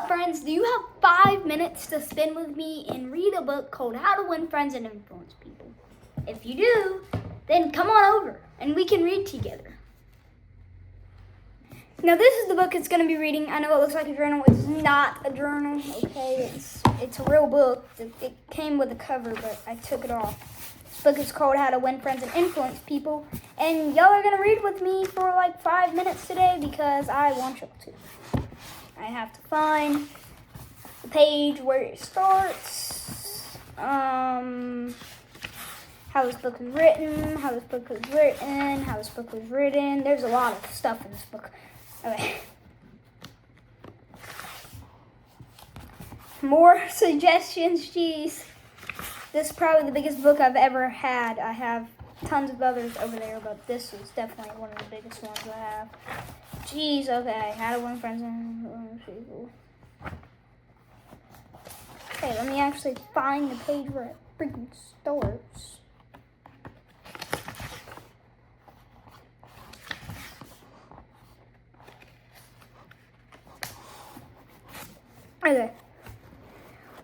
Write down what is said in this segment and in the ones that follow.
friends? Do you have 5 minutes to spend with me and read a book called How to Win Friends and Influence People? If you do, then come on over and we can read together. Now this is the book it's going to be reading. I know it looks like a journal. It's not a journal, okay? It's a real book. It came with a cover, but I took it off. This book is called How to Win Friends and Influence People. And y'all are going to read with me for like 5 minutes today because I want y'all to. I have to find the page where it starts. How this book was written, how this book was written, how this book was written. There's a lot of stuff in this book. Okay. More suggestions, jeez. This is probably the biggest book I've ever had. I have tons of others over there, but this is definitely one of the biggest ones I have. Jeez, okay. How to Win Friends and People. Okay, let me actually find the page where it freaking starts. Okay.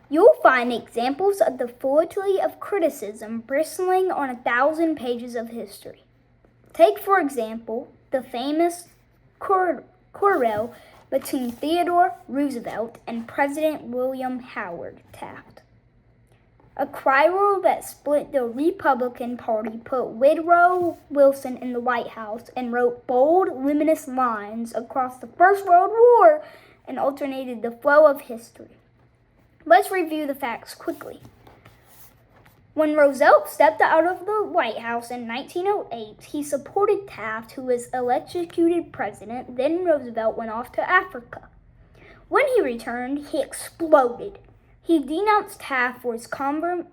You'll find examples of the futility of criticism bristling on 1,000 pages of history. Take, for example, the famous quarrel between Theodore Roosevelt and President William Howard Taft. A quarrel that split the Republican Party, put Woodrow Wilson in the White House, and wrote bold, luminous lines across the First World War and alternated the flow of history. Let's review the facts quickly. When Roosevelt stepped out of the White House in 1908, he supported Taft, who was electrocuted president. Then Roosevelt went off to Africa. When he returned, he exploded. He denounced Taft for his condemnation.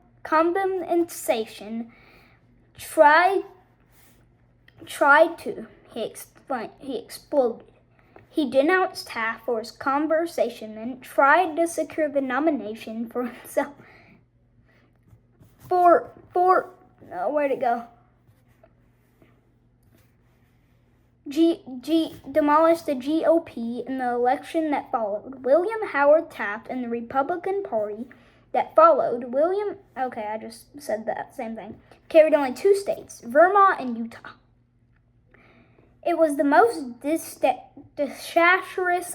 He exploded. He denounced Taft for his conversation and tried to secure the nomination for himself. Where'd it go? Demolished the GOP in the election that followed. William Howard Taft and the Republican Party that followed. I just said that same thing. Carried only 2 states, Vermont and Utah. It was the most disastrous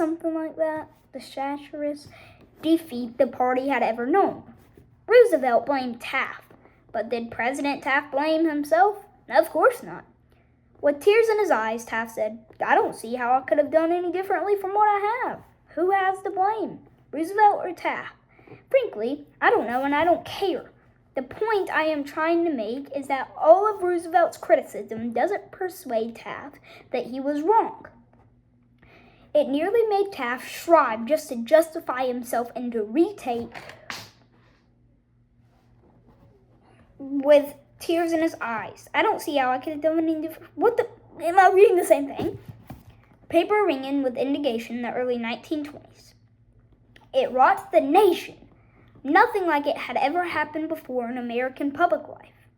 defeat the party had ever known. Roosevelt blamed Taft, but did President Taft blame himself? Of course not. With tears in his eyes, Taft said, "I don't see how I could have done any differently from what I have. Who has the blame, Roosevelt or Taft? Frankly, I don't know and I don't care. The point I am trying to make is that all of Roosevelt's criticism doesn't persuade Taft that he was wrong. It nearly made Taft strive just to justify himself and to retake with tears in his eyes. I don't see how I could have done anything different. Am I reading the same thing? Paper ringing with indignation in the early 1920s. It rocked the nation. Nothing like it had ever happened before in American public life.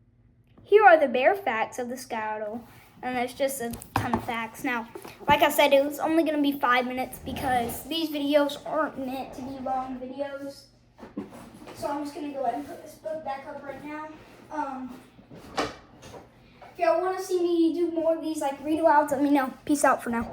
Here are the bare facts of the scandal, and there's just a ton of facts. Now, like I said, it was only going to be 5 minutes because these videos aren't meant to be long videos. So I'm just going to go ahead and put this book back up right now. If y'all want to see me do more of these like read alouds, let me know. Peace out for now.